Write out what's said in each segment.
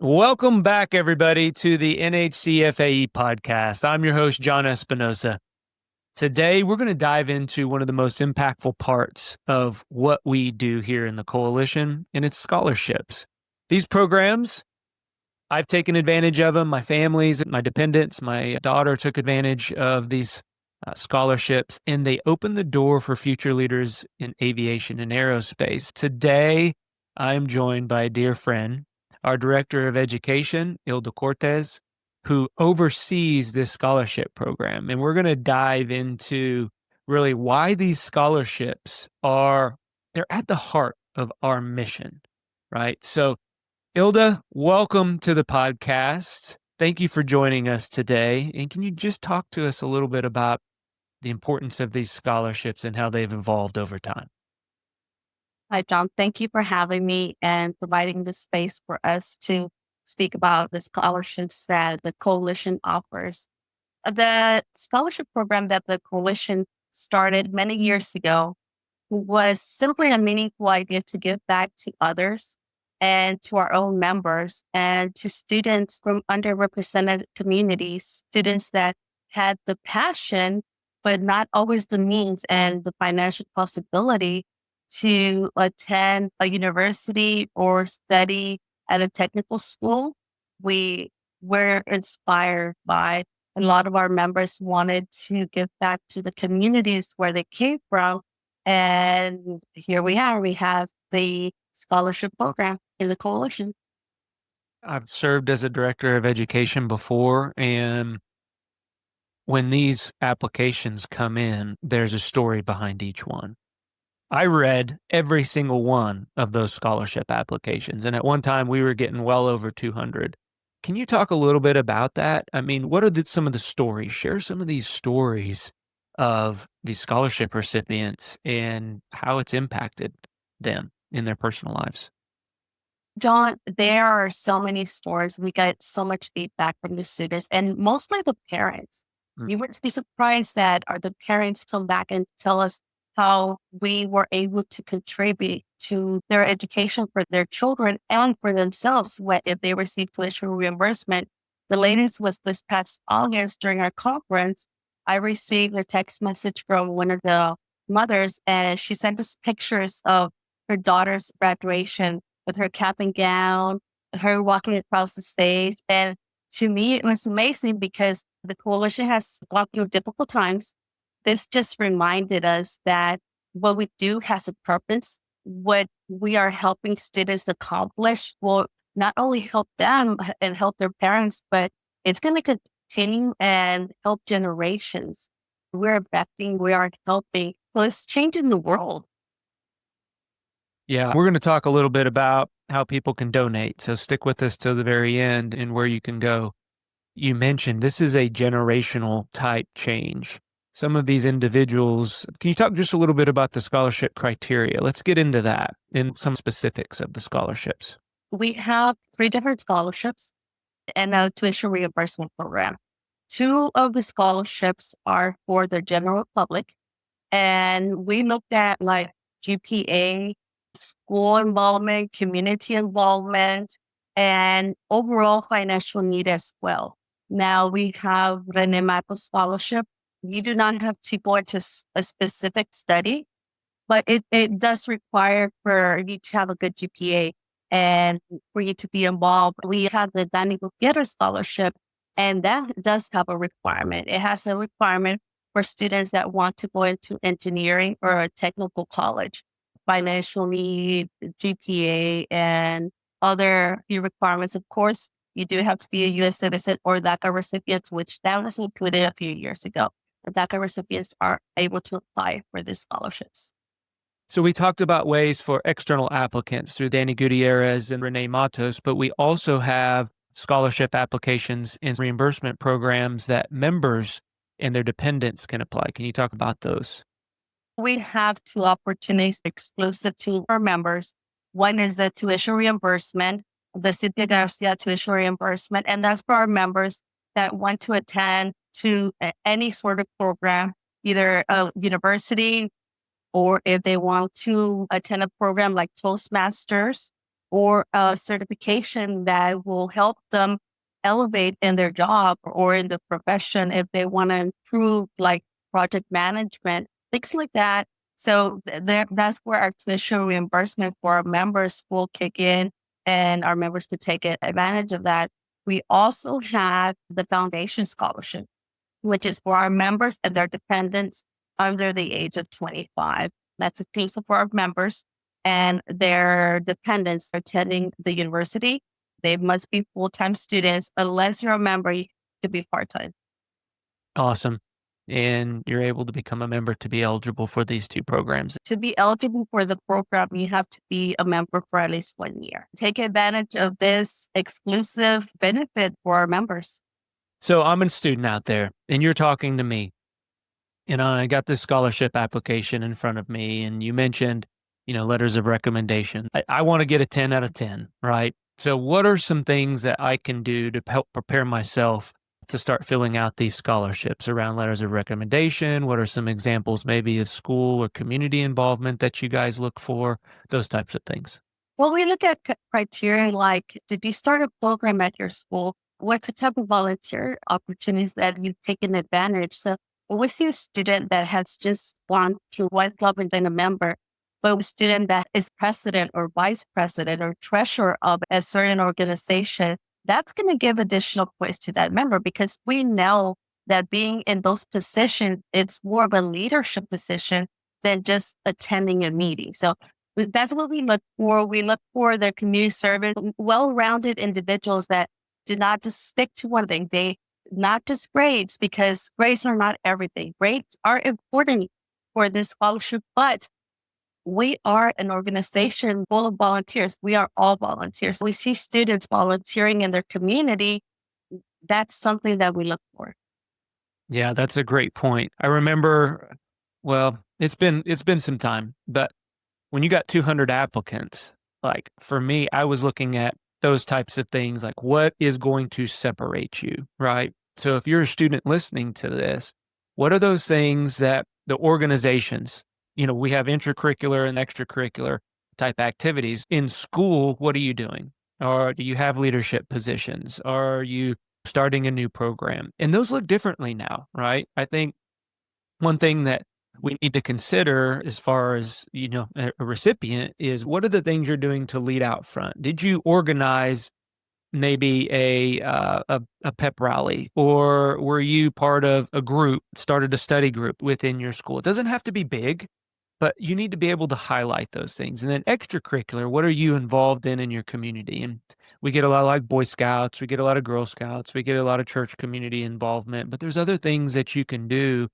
Welcome back, everybody, to the NHCFAE Podcast. I'm your host, John Espinosa. Today, we're going to dive into one of the most impactful parts of what we do here in the Coalition, and it's scholarships. These programs, I've taken advantage of them. My families, my dependents, my daughter took advantage of these scholarships, and they open the door for future leaders in aviation and aerospace. Today, I'm joined by a dear friend, our Director of Education, Hilda Cortes, who oversees this scholarship program. And we're going to dive into really why these scholarships they're at the heart of our mission, right? So, Hilda, welcome to the podcast. Thank you for joining us today. And can you just talk to us a little bit about the importance of these scholarships and how they've evolved over time? Hi, John. Thank you for having me and providing this space for us to speak about the scholarships that the Coalition offers. The scholarship program that the Coalition started many years ago was simply a meaningful idea to give back to others and to our own members and to students from underrepresented communities, students that had the passion, but not always the means and the financial possibility to attend a university or study at a technical school. We were inspired by a lot of our members wanted to give back to the communities where they came from. And here we are. We have the scholarship program in the Coalition. I've served as a Director of Education before, and when these applications come in, there's a story behind each one. I read every single one of those scholarship applications, and at one time we were getting well over 200. Can you talk a little bit about that? I mean, what are some of the stories? Share some of these stories of these scholarship recipients and how it's impacted them in their personal lives. John, there are so many stories. We get so much feedback from the students and mostly the parents. Mm. You would be surprised that the parents come back and tell us how we were able to contribute to their education for their children and for themselves if they receive tuition reimbursement. The latest was this past August during our conference. I received a text message from one of the mothers, and she sent us pictures of her daughter's graduation with her cap and gown, her walking across the stage. And to me, it was amazing because the Coalition has gone through difficult times. This just reminded us that what we do has a purpose. What we are helping students accomplish will not only help them and help their parents, but it's going to continue and help generations. We're affecting, we are helping. So it's changing the world. Yeah, we're going to talk a little bit about how people can donate. So stick with us till the very end and where you can go. You mentioned this is a generational type change. Some of these individuals, can you talk just a little bit about the scholarship criteria? Let's get into that and some specifics of the scholarships. We have 3 different scholarships and a tuition reimbursement program. 2 of the scholarships are for the general public. And we looked at like GPA, school involvement, community involvement, and overall financial need as well. Now we have Rene Matos scholarship. You do not have to go into a specific study, but it does require for you to have a good GPA and for you to be involved. We have the Gutierrez scholarship, and that does have a requirement. It has a requirement for students that want to go into engineering or a technical college, financial need, GPA, and other few requirements. Of course, you do have to be a U.S. citizen or DACA recipients, which that was included a few years ago. The DACA recipients are able to apply for these scholarships. So we talked about ways for external applicants through Danny Gutierrez and Rene Matos, but we also have scholarship applications and reimbursement programs that members and their dependents can apply. Can you talk about those? We have 2 opportunities exclusive to our members. One is the tuition reimbursement, the Cynthia Garcia tuition reimbursement, and that's for our members that want to attend to any sort of program, either a university or if they want to attend a program like Toastmasters or a certification that will help them elevate in their job or in the profession if they want to improve like project management, things like that. So that's where our tuition reimbursement for our members will kick in and our members could take advantage of that. We also have the foundation scholarship, which is for our members and their dependents under the age of 25. That's exclusive for our members and their dependents attending the university. They must be full-time students. Unless you're a member, you could be part-time. Awesome. And you're able to become a member to be eligible for these two programs. To be eligible for the program, you have to be a member for at least 1 year. Take advantage of this exclusive benefit for our members. So I'm a student out there and you're talking to me and I got this scholarship application in front of me and you mentioned, letters of recommendation. I want to get a 10 out of 10, right? So what are some things that I can do to help prepare myself to start filling out these scholarships around letters of recommendation? What are some examples maybe of school or community involvement that you guys look for? Those types of things. Well, we look at criteria like, did you start a program at your school? What type of volunteer opportunities that you've taken advantage? So when we see a student that has just gone to one club and been a member, but a student that is president or vice president or treasurer of a certain organization, that's going to give additional points to that member because we know that being in those positions, it's more of a leadership position than just attending a meeting. So that's what we look for. We look for their community service, well-rounded individuals that do not just stick to one thing. They not just grades, because grades are not everything. Grades are important for this scholarship, but we are an organization full of volunteers. We are all volunteers. We see students volunteering in their community. That's something that we look for. Yeah, that's a great point. I remember, well, it's been some time, but when you got 200 applicants, like for me, I was looking at those types of things, like what is going to separate you, right? So if you're a student listening to this, what are those things that the organizations, we have intracurricular and extracurricular type activities in school. What are you doing? Or do you have leadership positions? Are you starting a new program? And those look differently now, right? I think one thing that we need to consider as far as, a recipient is what are the things you're doing to lead out front? Did you organize maybe a pep rally, or were you part of a group, started a study group within your school? It doesn't have to be big, but you need to be able to highlight those things. And then extracurricular, what are you involved in your community? And we get a lot of like Boy Scouts, we get a lot of Girl Scouts, we get a lot of church community involvement, but there's other things that you can do.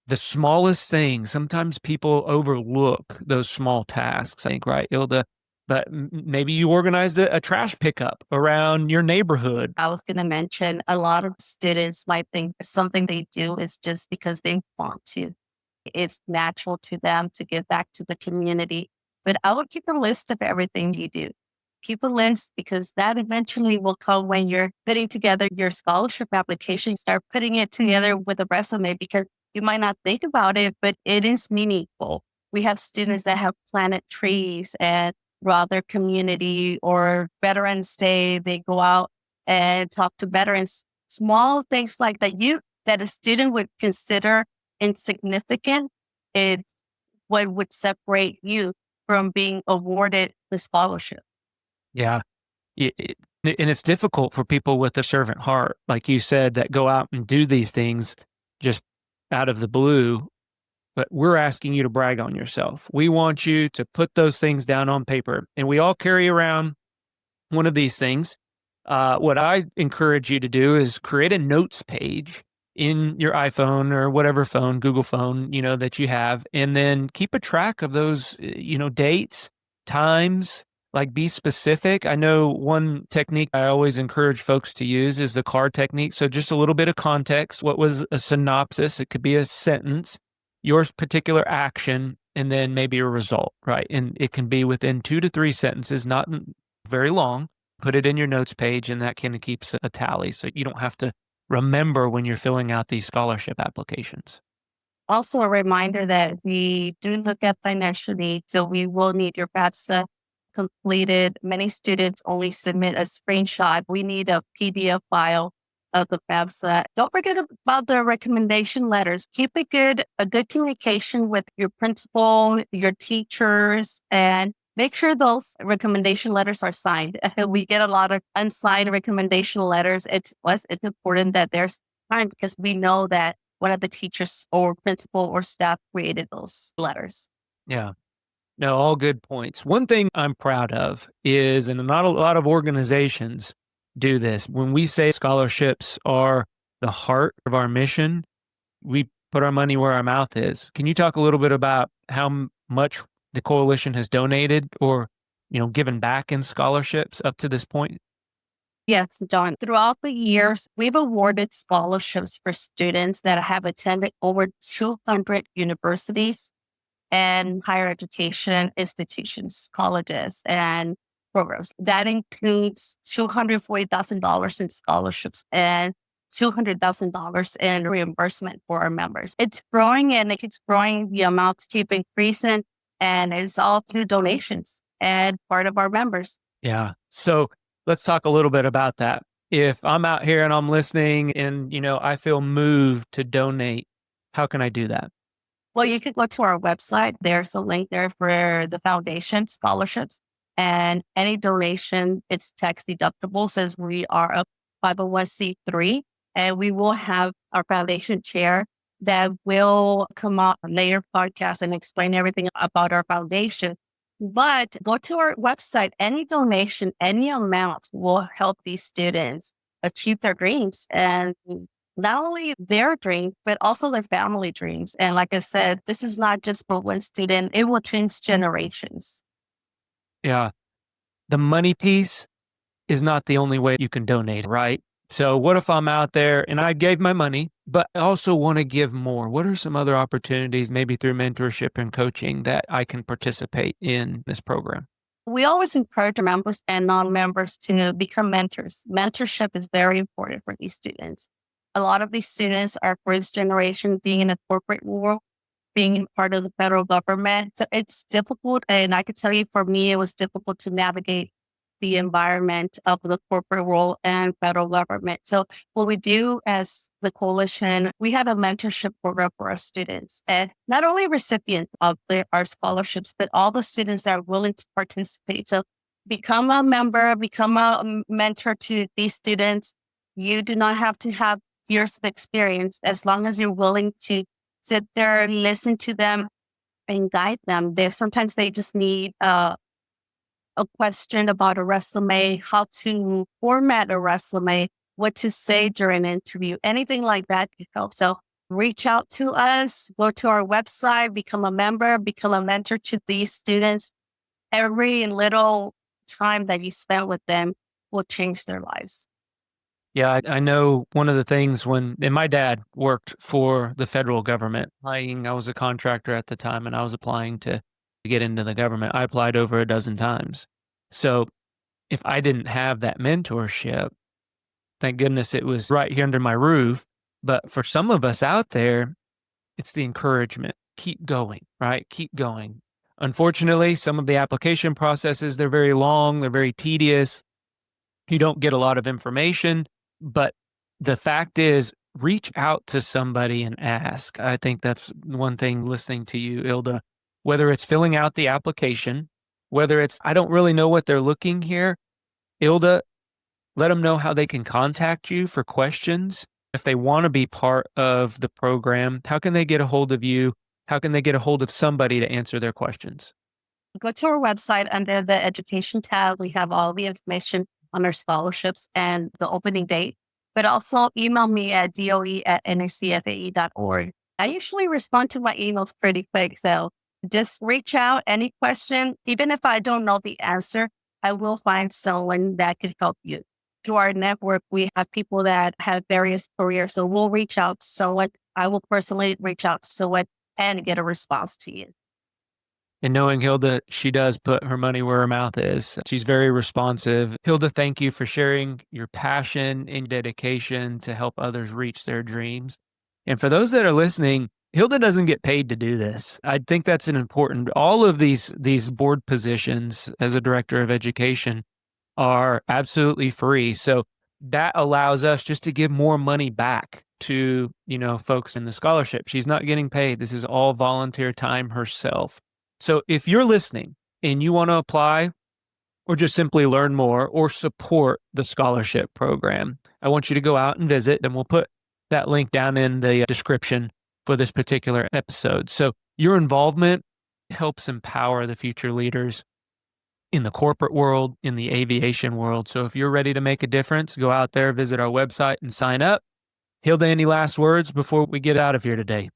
The smallest things, sometimes people overlook those small tasks, I think, right, Hilda? But maybe you organized a trash pickup around your neighborhood. I was going to mention a lot of students might think something they do is just because they want to. It's natural to them to give back to the community. But I would keep a list of everything you do. Keep a list because that eventually will come when you're putting together your scholarship application. Start putting it together with a resume because you might not think about it, but it is meaningful. We have students that have planted trees and throughout their community, or Veterans Day, they go out and talk to veterans. Small things like that a student would consider insignificant, it's what would separate you from being awarded the scholarship. Yeah. And it's difficult for people with a servant heart, like you said, that go out and do these things just out of the blue. But we're asking you to brag on yourself. We want you to put those things down on paper. And we all carry around one of these things. What I encourage you to do is create a notes page in your iPhone or whatever phone, Google phone, that you have, and then keep a track of those, dates, times, like be specific. I know one technique I always encourage folks to use is the CAR technique. So just a little bit of context. What was a synopsis? It could be a sentence, your particular action, and then maybe a result, right? And it can be within 2 to 3 sentences, not very long. Put it in your notes page, and that kind of keeps a tally. So you don't have to remember when you're filling out these scholarship applications. Also, a reminder that we do look at financial needs, so we will need your FAFSA completed. Many students only submit a screenshot. We need a PDF file of the FAFSA. Don't forget about the recommendation letters. Keep a good communication with your principal, your teachers, and make sure those recommendation letters are signed. We get a lot of unsigned recommendation letters. It's important that they're signed because we know that one of the teachers or principal or staff created those letters. Yeah. No, all good points. One thing I'm proud of is, and not a lot of organizations do this, when we say scholarships are the heart of our mission, we put our money where our mouth is. Can you talk a little bit about how much the coalition has donated or, given back in scholarships up to this point? Yes, John. Throughout the years, we've awarded scholarships for students that have attended over 200 universities and higher education institutions, colleges, and programs. That includes $240,000 in scholarships and $200,000 in reimbursement for our members. It's growing and it keeps growing. The amounts keep increasing, and it's all through donations and part of our members. Yeah. So let's talk a little bit about that. If I'm out here and I'm listening and, I feel moved to donate, how can I do that? Well, you can go to our website. There's a link there for the foundation scholarships, and any donation, it's tax deductible since we are a 501c3, and we will have our foundation chair that will come out later podcast and explain everything about our foundation. But go to our website. Any donation, any amount will help these students achieve their dreams, and not only their dreams, but also their family dreams. And like I said, this is not just for one student, it will change generations. Yeah. The money piece is not the only way you can donate, right? So what if I'm out there and I gave my money, but I also want to give more? What are some other opportunities, maybe through mentorship and coaching, that I can participate in this program? We always encourage members and non-members to become mentors. Mentorship is very important for these students. A lot of these students are first generation being in a corporate world, being part of the federal government. So it's difficult. And I could tell you for me, it was difficult to navigate the environment of the corporate world and federal government. So what we do as the coalition, we have a mentorship program for our students, and not only recipients of our scholarships, but all the students that are willing to participate. So become a member, become a mentor to these students. You do not have to have years of experience as long as you're willing to sit there, listen to them, and guide them. Sometimes they just need a question about a resume, how to format a resume, what to say during an interview, anything like that can help. So reach out to us, go to our website, become a member, become a mentor to these students. Every little time that you spend with them will change their lives. Yeah, I know one of the things and my dad worked for the federal government. I was a contractor at the time and I was applying to get into the government. I applied over a dozen times. So if I didn't have that mentorship, thank goodness it was right here under my roof. But for some of us out there, it's the encouragement. Keep going, right? Keep going. Unfortunately, some of the application processes, they're very long, they're very tedious. You don't get a lot of information, but the fact is, reach out to somebody and ask. I think that's one thing listening to you, Hilda, whether it's filling out the application, whether it's, I don't really know what they're looking here. Hilda, let them know how they can contact you for questions. If they want to be part of the program, how can they get a hold of you? How can they get a hold of somebody to answer their questions? Go to our website under the education tab. We have all the information on our scholarships and the opening date, but also email me at doe@nhcfae.org. I usually respond to my emails pretty quick. So just reach out, any question. Even if I don't know the answer, I will find someone that could help you. Through our network, we have people that have various careers. So we'll reach out to someone. I will personally reach out to someone and get a response to you. And knowing Hilda, she does put her money where her mouth is. She's very responsive. Hilda, thank you for sharing your passion and dedication to help others reach their dreams. And for those that are listening, Hilda doesn't get paid to do this. I think that's an important, all of these board positions as a director of education are absolutely free. So that allows us just to give more money back to, folks in the scholarship. She's not getting paid. This is all volunteer time herself. So if you're listening and you want to apply or just simply learn more or support the scholarship program, I want you to go out and visit, and we'll put that link down in the description for this particular episode. So your involvement helps empower the future leaders in the corporate world, in the aviation world. So if you're ready to make a difference, go out there, visit our website and sign up. Hilda, any last words before we get out of here today?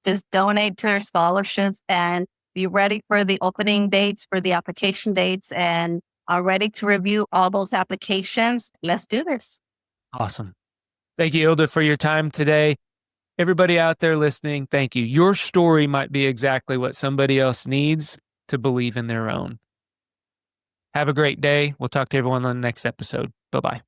Just donate to our scholarships and be ready for the opening dates, for the application dates, and are ready to review all those applications. Let's do this. Awesome. Thank you, Hilda, for your time today. Everybody out there listening, thank you. Your story might be exactly what somebody else needs to believe in their own. Have a great day. We'll talk to everyone on the next episode. Bye-bye.